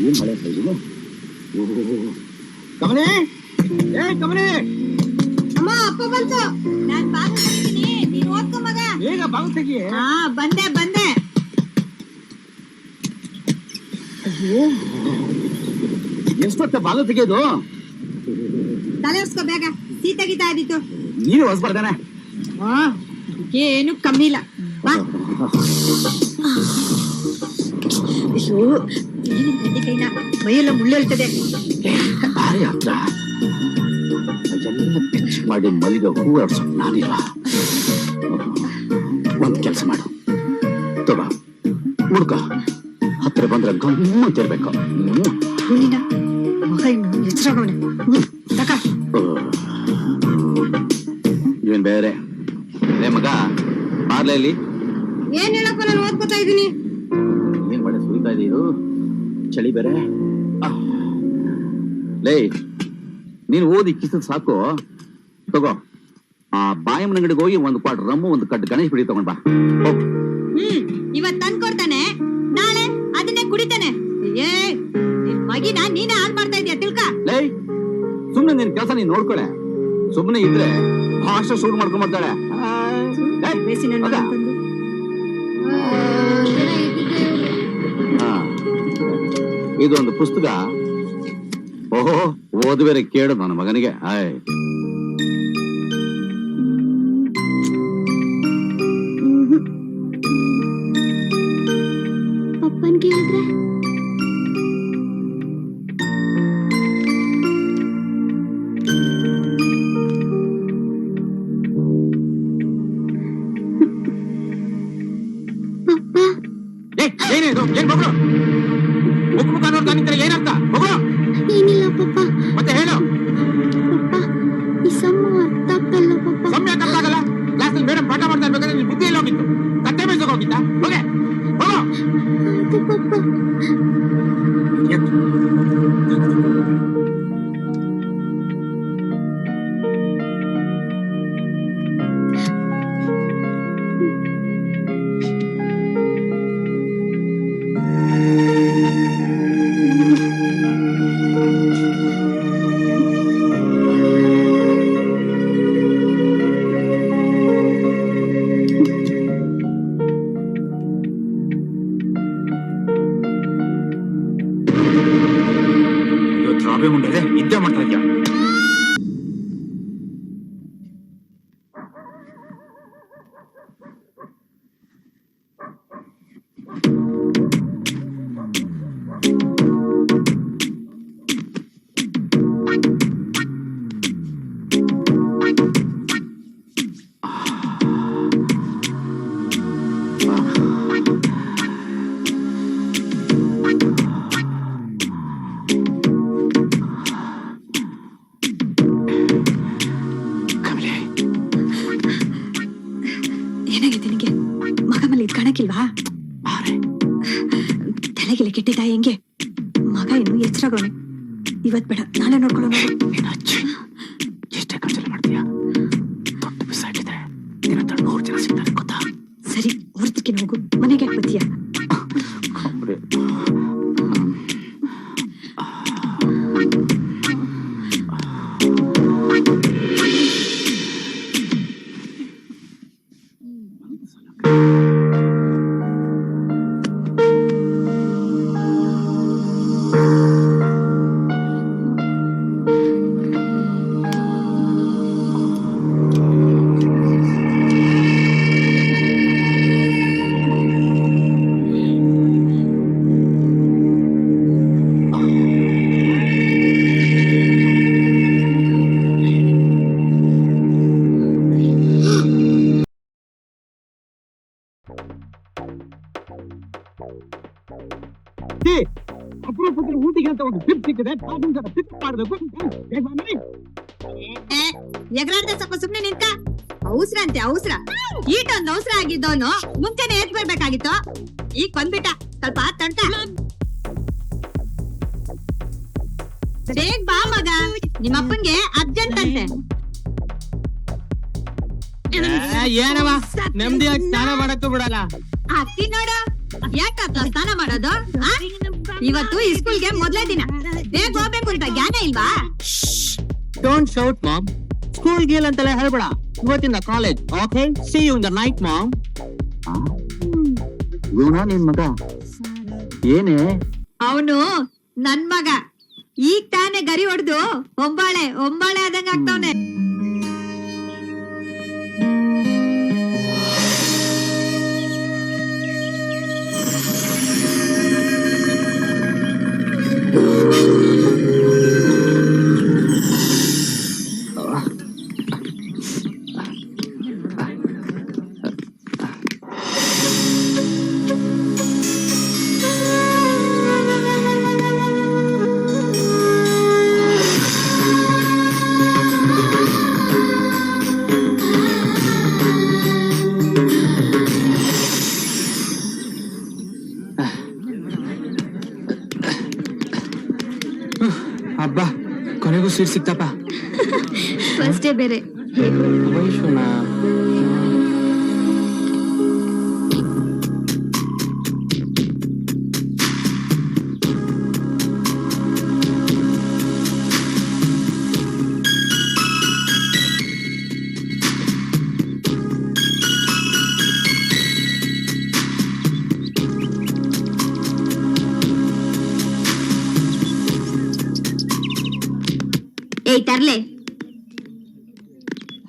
ಏನ್ ಮಳೆ ಇದು? ಕಮಲಿ, ಏ ಕಮಲಿ, ಅಮ್ಮ ಅಪ್ಪ ಬಂತು. ನಾನ್ ಬಾಗಿಲು ತೆಗಿತೀನಿ, ನೀನ್ ಓದ್ಕೊ ಮಗ. ಬೇಗ ಬಾಗಿಲು ತೆಗಿ. ಹಾ ಬಂದೆ. ಅಯ್ಯೋ, ಎಷ್ಟೊತ್ತ ಬಾಗಿಲು ತೆಗೆಯೋದು? ತಲೆ ಹೊಸ್ಕೊ ಬೇಗ, ಸೀ ತೆಗಿತಾ ಇದ್ದಿತ್ತು. ನೀನು ಹೊಸ್ಬಾರ್ದಾನೆ. ಏನು ಕಮ್ಮಿ ಇಲ್ಲ ಬಾ. ಅಯ್ಯೋ ಏನಿನ್ ತಂದೆ ಕೈನ ಮೈಯೆಲ್ಲ ಮುಳ್ಳೆಳ್ತದೆ. ಭಾರಿ ಹತ್ರ ಎಲ್ಲ ಪಿಚ್ ಮಾಡಿ ಮಲ್ಲಿಗೆ ಹೂ ಅರ್ಸೋಕ್ ನಾನಿಲ್ಲ. ಒಂದ್ ಕೆಲಸ ಮಾಡು, ತಗೋ ಮುಡ್ಕ, ಹತ್ರ ಬಂದ್ರೆ ಗಮ್ಮತ್ತಿರ್ಬೇಕು. ಮಗ ಇನ್ನು ಎಚ್ಚರವನೆ. ತಕ ಏನ್ ಬೇರೆ ಮಗ ಪಾರ್ಲೆಯಲ್ಲಿ ಏನ್ ಹೇಳಪ್ಪ, ನಾನು ಓದ್ಕೋತಾ ಇದ್ದೀನಿ. ಏನ್ ಮಾಡಿ ಸುರಿತಾ ಇದೆ ಇದು, ಚಳಿ ಬೇರೆ. ಲೇ ನೀನು ಓದಿ ಕಿಸಿದ್ ಸಾಕು, ತಗೋ ಆ ಬಾಯಮ್ಮನ ಅಂಗಡಿಗೆ ಹೋಗಿ ಒಂದು ಕ್ವಾರ್ಟರ್ ರಮ್ಮು ಒಂದು ಕಟ್ಟು ಗಣೇಶ್ ಬಿಡಿ ತಗೊಂಡ್ ಬಾ. ಇವತ್ ತಂದ್ಕೊಡ್ತಾನೆ, ನಾಳೆ ಅದನ್ನೇ ಕುಡಿತಾನೆ. ಏ ನಿನ್ ಮಗಿನ ನೀನೇ ಹಾಳು ಮಾಡ್ತಾ ಇದೀಯ ತಿಳ್ಕ. ಲೇ ಸುಮ್ನೆ ನಿನ್ ಕೆಲಸ ನೀನ್ ನೋಡ್ಕೊಳೆ, ಸುಮ್ನೆ ಇದ್ರೆ ಭಾಷೆ ಶುರು ಮಾಡ್ಕೊಂಡ್ಬರ್ತಾಳೆ. ಇದೊಂದು ಪುಸ್ತಕ. ಓಹೋ ಓದು ಬೇರೆ ಕೇಳು ನನ್ನ ಮಗನಿಗೆ. ಅಪ್ಪನ್ ಕೇಳಿದ್ರೆ ಏನಿದು, ಏನ್ ಮಗಳು ಮುಖ ನೋಡ್ತಾ ನಿಂತರೆ ಏನಂತ ಮಗಳು? ಏನಿಲ್ಲ ಪಪ್ಪ. ಮತ್ತೆ ಹೇಳು ಪಪ್ಪ, ಈ ಸಮ್ಮ ಅರ್ಥ ಆಗ್ತಲ್ಲ ಪಪ್ಪ. ಸಮ್ಯ ಅರ್ಥ ಆಗಲ್ಲ? ಕ್ಲಾಸಲ್ಲಿ ಮೇಡಮ್ ಪಾಠ ಮಾಡ್ತಾ ಇರ್ಬೇಕಾದ್ರೆ ನಿನ್ ಬುದ್ಧಿ ಎಲ್ಲ ಹೋಗಿತ್ತು, ಕತ್ತೆ ಮೇಯ್ಸೋಕೆ ಹೋಗಿದ್ದ? ಹೋಗೆ ಹೋಗೋ. ಅದು ಪಪ್ಪ. ನಿದ್ದೆ ಮಾಡ್ತಾ ಇದ್ಯಾ? ಏನಾಗಿದೆ ನಿನಗೆ? ಮಗ ಮೇಲೆ ಇದ್ ಕಾಣಕ್ಕಿಲ್ವಾ? ತಲೆಗಿಲೆ ಕೆಟ್ಟಿದ್ದ ಹೆಂಗೆ? ಮಗ ಇನ್ನು ಎಚ್ಚರಾಗೋನೆ. ಇವತ್ ಬೇಡ, ನಾಳೆ ನೋಡ್ಕೊಳ್ಳೋಣ. ಎಷ್ಟೇ ಖರ್ಚಲ್ಲಿ ಮಾಡ್ತೀಯಾ? ದೊಡ್ಡ ಬಿಸಾಕಿದ್ರೆ ನಿನ್ನ 100 ಜನ ಸಿಗ್ತಾರೆ ಗೊತ್ತಾ? ಸರಿ ಹೊರದಕ್ಕೆ ಹೋಗು, ಮನೆಗೆ ಯಾಕೆ ಬತ್ತೀಯ? ಅಪರೂಪಕ್ಕೆ ಊಟಿಗೆ ಅಂತ ಒಂದು ಟಿಪ್ ಸಿಕ್ಕಿದೆ, ಟಿಪ್ ಮಾಡಬೇಕು. ಎಗರಾಡ್ದೆ ಸ್ವಲ್ಪ ಸುಮ್ನೆ ನಿಂತ. ಅವಸರ ಅಂತೆ ಅವಸರ. ಈಟೊಂದು ಅವಸರ ಆಗಿದ್ದವನು ಮುಂಚೆನೆ ಎತ್ ಬರ್ಬೇಕಾಗಿತ್ತು. ಈಗ ಬಂದ್ಬಿಟ್ಟ, ಸ್ವಲ್ಪ ತಂಟ. ಬೇಗ ಬಾ ಮಗ, ನಿಮ್ಮಪ್ಪನ್ಗೆ ಅರ್ಜೆಂಟ್ ಅಂತೆ. ಏನವ ನೆಮ್ಮದಿಯಾಗಿ ಸ್ನಾನ ಮಾಡಕ್ಕೂ ಬಿಡಲ್ಲ. ಅತ್ತಿ ನೋಡ, ಯಾಕಪ್ಪ ಸ್ನಾನ ಮಾಡೋದು? ಇವತ್ತು ಈ ಸ್ಕೂಲ್ಗೆ ಮೊದ್ಲೇ ದಿನ ಬೇಗ ಹೋಗ್ಬೇಕು ಅಂತ ಜ್ಞಾನ ಇಲ್ವಾ? Don't shout mom. School girl ಅಂತೆಲ್ಲ ಹೇಳ್ಬೇಡ. ಇವತ್ತಿಂದ college. Okay, see you in the night mom. ಇವನ ನಿನ್ ಮಗ ಏನೇ? ಅವನು ನನ್ ಮಗ. ಈಗ ತಾನೇ ಗರಿ ಹೊಡೆದು ಒಂಬಾಳೆ ಆದಂಗ ಆಗ್ತಾವನೆ. ಅಬ್ಬಾ, ಕೊನೆಗೂ ಸೀಟ್ ಸಿಕ್ತಪ್ಪ. ಫಸ್ಟ್ ಡೇ ಬೇರೆ. ವೈಶುನ ಏಯ್ ತರ್ಲೆ.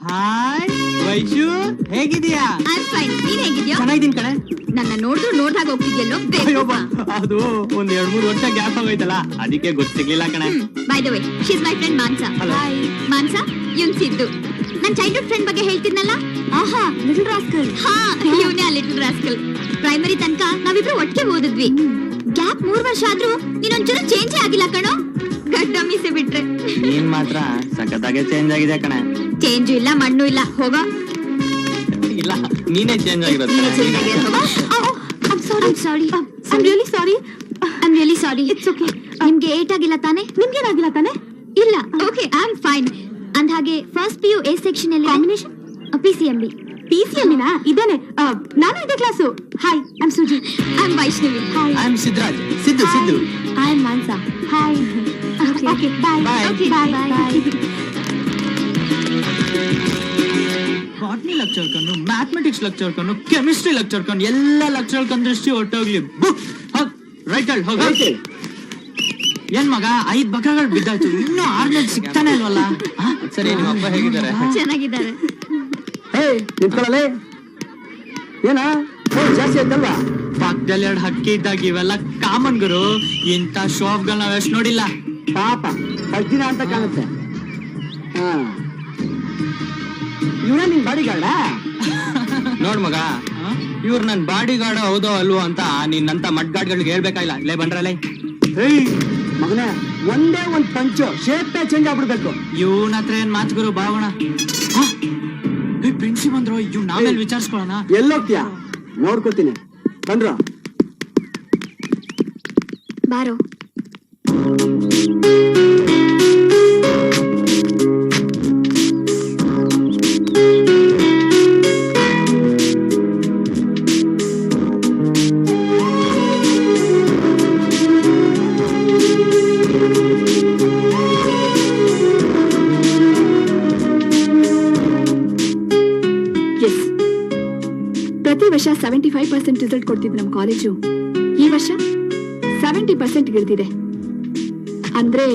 ಹಾಯ್ ವೈಶು, ಹೇಗಿದ್ಯಾ? I am fine. ನೀನ್ ಹೇಗಿದ್ಯೋ? ಚೆನ್ನಾಗಿದ್ದೀನಿ ಕಣೆ. ನನ್ನ ನೋಡ್ದಾಗ ಹೋಗ್ತಿದ್ಯಲ್ಲೋ. ಅದು ಒಂದ್ 2-3 ವರ್ಷ ಗ್ಯಾಪ್ ಆಗೋಯ್ತಲ್ಲ, ಅದಕ್ಕೆ ಗೊತ್ತಿರ್ಲಿಲ್ಲ ಕಣೆ. By the way, she is my friend Mansa. Hi Mansa, ಇವನ್ ಸಿದ್ದು, ನನ್ ಚೈಲ್ಡ್ಹುಡ್ ಫ್ರೆಂಡ್ ಬಗ್ಗೆ ಹೇಳ್ತಿದ್ನಲ್ಲ. ಆಹಾ, ಲಿಟಲ್ ರಾಸ್ಕಲ್. ಹಾ, ಇವನೇ ಆ ಲಿಟಲ್ ರಾಸ್ಕಲ್. ಪ್ರೈಮರಿ ತನಕ ನಾವಿಬ್ರು ಒಟ್ಟಿಗೆ ಓದಿದ್ವಿ. ಗ್ಯಾಪ್ 3 ವರ್ಷ ಆದ್ರೂ ನೀನೊಂಚೂರು ಚೇಂಜೇ ಆಗಿಲ್ಲ ಕಣೋ. ಗಡ್ಡ ಮೀಸೆ ಬಿಟ್ರೆ ನೀನ್ ಮಾತ್ರ ಸಖತ್ತಾಗೆ ಚೇಂಜ್ ಆಗಿದೆ ಕಣೆ. ಚೇಂಜು ಇಲ್ಲ, ಮಣ್ಣು ಇಲ್ಲ. ಹೋಗೋ. ಇಲ್ಲ, ನೀನೇ ಚೇಂಜ್ ಆಗಿರೋದು. ನೀನೇ ಚೇಂಜ್ ಆಗಿರೋದು. ಹೋಗೋ. I'm really sorry. It's okay. ನಿಮ್ಗೆ 8 ಆಗಿಲ್ಲ ತಾನೆ? ನಿಮ್ಗೇನಾಗಿಲ್ಲ ತಾನೆ? ಇಲ್ಲ. Okay, I am fine. ಅಂದ್ಹಾಗೆ ಫಸ್ಟ್ PU A ಸೆಕ್ಷನ್ ಅಲ್ಲಿ ಕಾಂಬಿನೇಷನ್ PCMB. PCMB-ನಾ? ಇದೇನೆ. ನಾನು ಇದೇ class. Hi, I am Suji. I am Vaishnavi. Hi. I am Sidraj. Siddu. I am Mansa. Hi. Okay, bye. Okay, bye. Botany lecture ಕಣ್ಣು, ಮ್ಯಾಥಮೆಟಿಕ್ಸ್ ಲೆಕ್ಚರ್ ಕಣ್ಣು, ಕೆಮಿಸ್ಟ್ರಿ ಲೆಕ್ಚರ್ ಕಣ್ಣು, ಎಲ್ಲ ಲೆಕ್ಚರ್ ಕಣ್ಣು ದೃಷ್ಟಿ ಹೊಟ್ಟೋಗ್ಲಿ. ರೈಟ್ ಅಲ್ಲಿ ಹೋಗ. ಏನ್ ಮಗ, 5 ಬಕಗಳು ಬಿದ್ದಾಯ್ತು, ಇನ್ನೂ 6ನೇ ಸಿಗ್ತಾನೆ ಇಲ್ವಲ್ಲ? ಸರಿ, ನಿಮ್ಮ ಅಪ್ಪ ಹೇಗಿದ್ದಾರೆ? ಚೆನ್ನಾಗಿದ್ದಾರೆ. ನಿಂತ್ಕೊಳ್ಳಲೇ. ಏನ ಜಾಸ್ತಿ ಆಯ್ತಲ್ವಾ? ಪಕ್ಕದಲ್ಲಿ 2 ಹಕ್ಕಿ ಇದ್ದಾಗ ಇವೆಲ್ಲ ಕಾಮನ್ ಗುರು. ಇಂಥ ಶಾಪ್ಗಳನ್ನ ನಾವ್ ಎಷ್ಟು ನೋಡಿಲ್ಲ. ಪಾಪ ದಿನ ಅಂತ ಕಾಣುತ್ತೆ. ಇವನ ನಿನ್ ಬಾಡಿಗಾರ್ಡ? ನೋಡ್ ಮಗ, ಇವ್ರು ನನ್ ಬಾಡಿ ಗಾರ್ಡ್ ಹೌದೋ ಅಲ್ವೋ ಅಂತ ನಿನ್ನಂತ ಮಡ್ಗಾಡ್ಗಳಿಗೆ ಹೇಳ್ಬೇಕಾಗಿಲ್ಲ. ಇಲ್ಲೇ ಬಂದ್ರಲ್ಲೇ. ಮಗನೇ, ಒಂದೇ ಒಂದ್ ಪಂಚು ಶೇಪೇ ಚೇಂಜ್ ಆಗ್ಬಿಡ್ಬೇಕು. ಇವನ ಹತ್ರ ಏನ್ ಮಾತು ಗುರು, ಬಾವಣ. ಪ್ರಿನ್ಸಿ ಬಂದ್ರು, ಇವ್ ನಾವೇಲ್ ವಿಚಾರಿಸ್ಕೊಳ್ಳೋಣ. ಎಲ್ಲೋಗ್ತೀಯಾ? ನೋಡ್ಕೋತೀನಿ. ಬಂದ್ರು ಬಾರೋ. ಪ್ರತಿ ವರ್ಷ 75% ರಿಸಲ್ಟ್ ಕೊಡ್ತಿದ್ ನಮ್ ಕಾಲೇಜು ಈ ವರ್ಷ 70% ಇಳಿದಿದೆ. ಅಂದ್ರೆ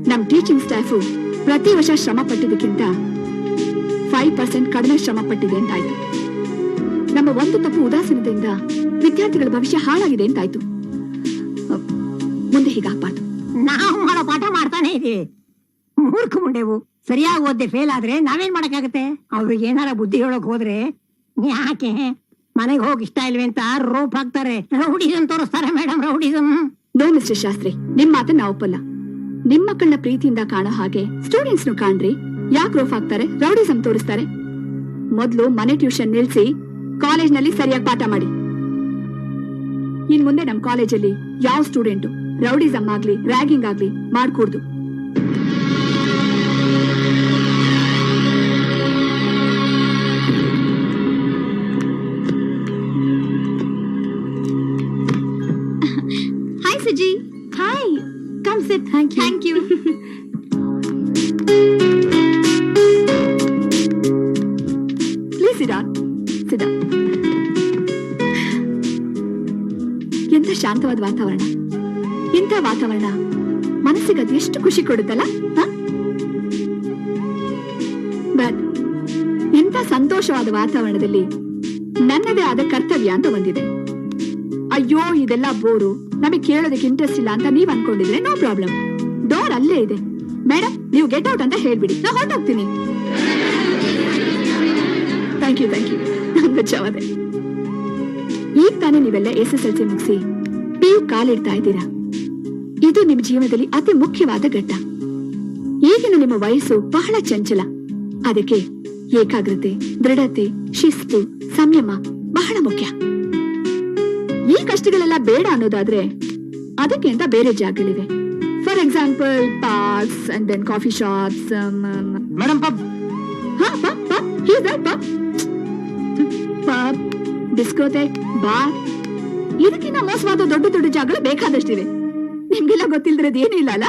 ನಮ್ ಟೀಚಿಂಗ್ ಸ್ಟಾಫು ಪ್ರತಿ ವರ್ಷ ಶ್ರಮ ಪಟ್ಟಿದ್ದಕ್ಕಿಂತ 5% ಕಡಿಮೆ ಶ್ರಮ ಪಟ್ಟಿದೆ ಅಂತಾಯ್ತು. ನಮ್ಮ ಒಂದು ತಪ್ಪು ಉದಾಸೀನತೆಯಿಂದ ವಿದ್ಯಾರ್ಥಿಗಳ ಭವಿಷ್ಯ ಹಾಳಾಗಿದೆ ಅಂತಾಯ್ತು. ಮುಂದೆ ಹೀಗಾಗ್ಬಾರ್ದು. ನಾವು ಮಾಡೋ ಪಾಠ ಮಾಡ್ತಾನೆ ಇದೀವಿ. ಮೂರ್ಖ ಮುಂಡೆವು ಸರಿಯಾಗಿ ಓದ್ದೆ ಫೇಲ್ ಆದ್ರೆ ನಾವೇನ್ ಮಾಡಕ್ಕಾಗತ್ತೆ? ಅವ್ರಿಗೆ ಏನಾರ ಬುದ್ಧಿ ಹೇಳಕ್ ಹೋದ್ರೆ ಯಾಕೆ ಮನೆಗೆ ಹೋಗಿ ಇಷ್ಟ ಇಲ್ವೇ ಅಂತ ರೋಪ್ ಹಾಕ್ತಾರೆ, ರೌಡಿಸಮ್ ತೋರಿಸ್ತಾರೆ. Madam, rowdyism. No mister Shastri, ನಿಮ್ ಮಾತನ್ನ ನಾವು ಒಪ್ಪಲ್ಲ. ನಿಮ್ ಮಕ್ಕಳನ್ನ ಪ್ರೀತಿಯಿಂದ ಕಾಣೋ ಹಾಗೆ ಸ್ಟೂಡೆಂಟ್ಸ್ ನು ಕಾಣ್ರಿ. ಯಾಕೆ ರೋಪ್ ಹಾಕ್ತಾರೆ, ರೌಡಿಸಮ್ ತೋರಿಸ್ತಾರೆ? ಮೊದ್ಲು ಮನೆ ಟ್ಯೂಷನ್ ನಿಲ್ಸಿ ಕಾಲೇಜ್ ನಲ್ಲಿ ಸರಿಯಾಗಿ ಪಾಠ ಮಾಡಿ. ಇನ್ ಮುಂದೆ ನಮ್ ಕಾಲೇಜಲ್ಲಿ ಯಾವ ಸ್ಟೂಡೆಂಟು ರೌಡಿಸಮ್ ಆಗ್ಲಿ ರ್ಯಾಗಿಂಗ್ ಆಗ್ಲಿ ಮಾಡ್ಕೂಡ್ದು. ಹಾಯ್ ಸುಜಿ. ಸಿಡಾ ಸಿಡಾ. ಎಂತ ಶಾಂತವಾದ ವಾತಾವರಣ. ಇಂಥ ವಾತಾವರಣ ಮನಸ್ಸಿಗೆ ಅದು ಎಷ್ಟು ಖುಷಿ ಕೊಡುತ್ತಲ್ಲ. ಬಟ್ ಇಂಥ ಸಂತೋಷವಾದ ವಾತಾವರಣದಲ್ಲಿ ನನ್ನದೇ ಆದ ಕರ್ತವ್ಯ ಅಂತ ಬಂದಿದೆ. ಅಯ್ಯೋ ಇದೆಲ್ಲ ಬೋರು, ನಮಗೆ ಕೇಳೋದಕ್ಕೆ ಇಂಟ್ರೆಸ್ಟ್ ಇಲ್ಲ ಅಂತ ನೀವ್ ಅನ್ಕೊಂಡಿದ್ರೆ ನೋ ಪ್ರಾಬ್ಲಮ್. ಡೋರ್ ಅಲ್ಲೇ ಇದೆ. ಮೇಡಮ್ ನೀವು ಗೆಟ್ ಔಟ್ ಅಂತ ಹೇಳ್ಬಿಡಿ, ನಾ ಹೊರಟೋಗ್ತೀನಿ. ಥ್ಯಾಂಕ್ ಯು ನಾನು ಬಚಾವದೆ. ಈಗ ತಾನೇ ನೀವೆಲ್ಲ SSLC ಮುಗಿಸಿ PU ಕಾಲಿಡ್ತಾ ಇದ್ದೀರಾ. ಇದು ನಿಮ್ಮ ಜೀವನದಲ್ಲಿ ಅತಿ ಮುಖ್ಯವಾದ ಘಟ್ಟ. ಈಗಿನ ನಿಮ್ಮ ವಯಸ್ಸು ಬಹಳ ಚಂಚಲ. ಅದಕ್ಕೆ ಏಕಾಗ್ರತೆ, ದೃಢತೆ, ಶಿಸ್ತು, ಸಂಯಮ ಬಹಳ ಮುಖ್ಯ. ಈ ಕಷ್ಟಗಳೆಲ್ಲ ಬೇಡ ಅನ್ನೋದಾದ್ರೆ ಅದಕ್ಕೆ ಅಂತ ಬೇರೆ ಜಾಗಗಳಿವೆ. For example parks and then coffee shops. Madam pub. Pub, discotheque, bar, ಇದಕ್ಕಿಂತ ಮೋಸವಾದ ದೊಡ್ಡ ದೊಡ್ಡ ಜಾಗಗಳು ಬೇಕಾದಷ್ಟಿವೆ. ನಿಮ್ಗೆಲ್ಲ ಗೊತ್ತಿಲ್ದಿರೋದು ಏನೂ ಇಲ್ಲ ಅಲ್ಲ.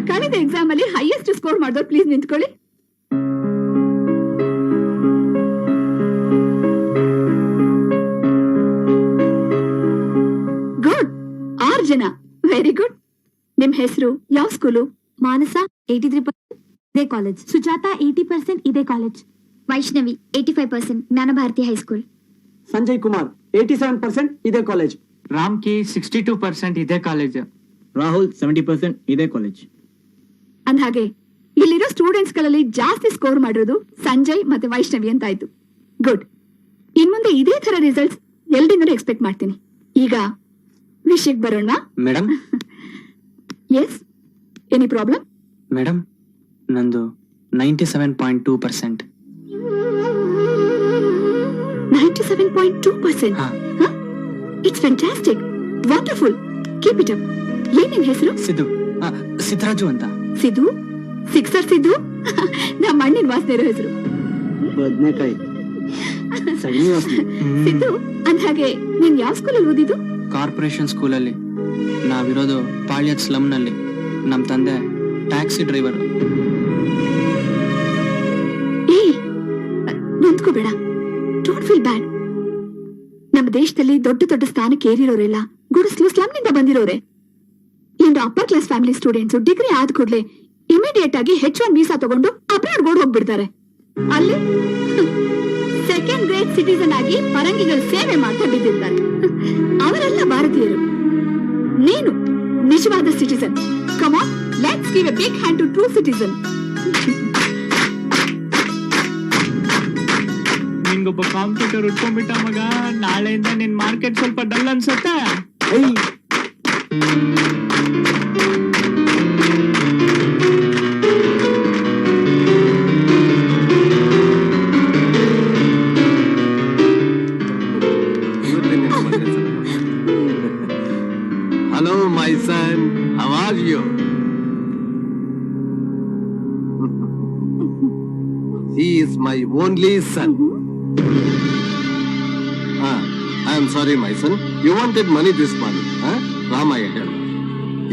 ಕಳೆದ ಎಕ್ಸಾಮ್ ಅಲ್ಲಿ ಹೈಯೆಸ್ಟ್ ಸ್ಕೋರ್ ಮಾಡಿದವ್ರು ಪ್ಲೀಸ್ ನಿಂತ್ಕೊಳ್ಳಿ. ಗುಡ್, 6 ಜನ. Very good. ನಿಮ್ ಹೆಸರು, ಯಾವ ಸ್ಕೂಲು? ಮಾನಸ 83% ಇದೇ ಕಾಲೇಜ್. ಸುಜಾತ 80% ಇದೇ ಕಾಲೇಜ್. ವೈಷ್ಣವಿ 85% ಜ್ಞಾನಭಾರತಿ ಹೈಸ್ಕೂಲ್. ಸಂಜಯ್ ಕುಮಾರ್ 87% ಇದೇ ಕಾಲೇಜ್. ರಾಮ್ಕಿ 62% ಇದೇ ಕಾಲೇಜ್. ರಾಹುಲ್ 70% ಇದೇ ಕಾಲೇಜ್. ಅಂದ್ಹಾಗೆ ಇಲ್ಲಿರೋ ಸ್ಟೂಡೆಂಟ್ಸ್ ಗಳಲ್ಲಿ ಜಾಸ್ತಿ ಸ್ಕೋರ್ ಮಾಡಿರೋದು ಸಂಜಯ್ ಮತ್ತೆ ವೈಷ್ಣವಿ ಅಂತ ಆಯ್ತು. ಗುಡ್. ಇನ್ ಮುಂದೆ ಇದೇ ತರ ರಿಸಲ್ಟ್ಸ್ ಎಲ್ರಿಂದನೂ ಎಕ್ಸ್ಪೆಕ್ಟ್ ಮಾಡ್ತೀನಿ. ಈಗ ವಿಷಯಕ್ಕೆ ಬರೋಣ. Madam. Yes, any problem? Madam, ನಂದು 97.2%. 97.2%. It's fantastic, wonderful, keep it up. ಏನ್ ನಿನ್ ಹೆಸರು? ಸಿದ್ದರಾಜು ಅಂತ. ಸಿದ್ದು? ಸಿಕ್ಸರ್ ಸಿದ್ದು? ನಮ್ಮ ಅಣ್ಣಿನ ವಾಸನೆ ಇರೋ ಹೆಸರು. ಬದನೆಕಾಯಿ. ಸಿದ್ದು, ಅಂದ್ಹಾಗೆ ನೀನ್ ಯಾವ ಸ್ಕೂಲಲ್ಲಿ ಓದಿದ್ದು? ಕಾರ್ಪೊರೇಷನ್ ಸ್ಕೂಲಲ್ಲಿ. ನಾವಿರೋದು ಪಾಳ್ಯದ ಸ್ಲಮ್ ನಲ್ಲಿ. ನಮ್ ತಂದೆ ಟ್ಯಾಕ್ಸಿ ಡ್ರೈವರ್. ಏ, ನೊಂದ್ಕೋಬೇಡ, ಡೋಂಟ್ ಫೀಲ್ ಬ್ಯಾಡ್. ನಮ್ಮ ದೇಶದಲ್ಲಿ ದೊಡ್ಡ ದೊಡ್ಡ ಸ್ಥಾನಕ್ಕೆ ಏರಿರೋರೆಲ್ಲ ಗುಡಿಸ್ಲು ಸ್ಲಮ್ ನಿಂದ ಬಂದಿರೋರೆ. ಇಂದು upper class family students degree ಆದ ಕೂಡಲೇ ಇಮಿಡಿಯೇಟ್ ಆಗಿ H1 ವೀಸಾ ತಗೊಂಡು ಅಬ್ರಾಡ್ ಗೋಡ್ ಹೋಗ್ಬಿಡ್ತಾರೆ. ಅಲ್ಲಿ ಸೆಕೆಂಡ್ ಗ್ರೇಡ್ ಸಿಟಿಸನ್ ಆಗಿ ಪರಂಗಿಗಳು ಸೇವೆ ಮಾಡ್ತಾ ಬಿದ್ದಿರ್ತಾರೆ. ಅವರೆಲ್ಲ ಭಾರತೀಯರು. ನೀನು ನಿಜವಾದ citizen. Come on, let's give a big hand to true citizen. ನಿನ್ಗೊಬ್ಬ ಕಾಂಪಿಟೇಟರ್ ಉಟ್ಕೊಂಡ್ಬಿಟ್ಟ ಮಗ. ನಾಳೆಯಿಂದ ನಿನ್ ಮಾರ್ಕೆಟ್ ಸ್ವಲ್ಪ ಡಲ್ ಅನ್ಸುತ್ತೆ. Hello, my son. How are you? He is my only son. I am sorry, my son. You wanted money this morning, huh? Ramaya here.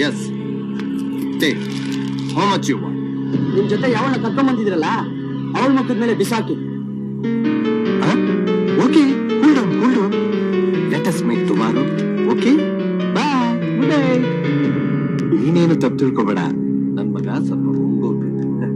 Yes. Take. How much you want? ನಿಮ್ ಜೊತೆ ಯಾವನ್ನ ಕರ್ಕೊಂಡ್ ಬಂದಿದ್ರಲ್ಲ, ಅವಳ ಮುಖದ ಮೇಲೆ ಬಿಸಾಕಿ. Okay. Hold on. Let us meet tomorrow. Okay? Bye. Good day. ನೀನೇನು ತಪ್ಪು ತಿಳ್ಕೊಬೇಡ. ನನ್ ಮಗ ಸ್ವಲ್ಪ ಮುಂಗೋಗ್ಬೇಕು.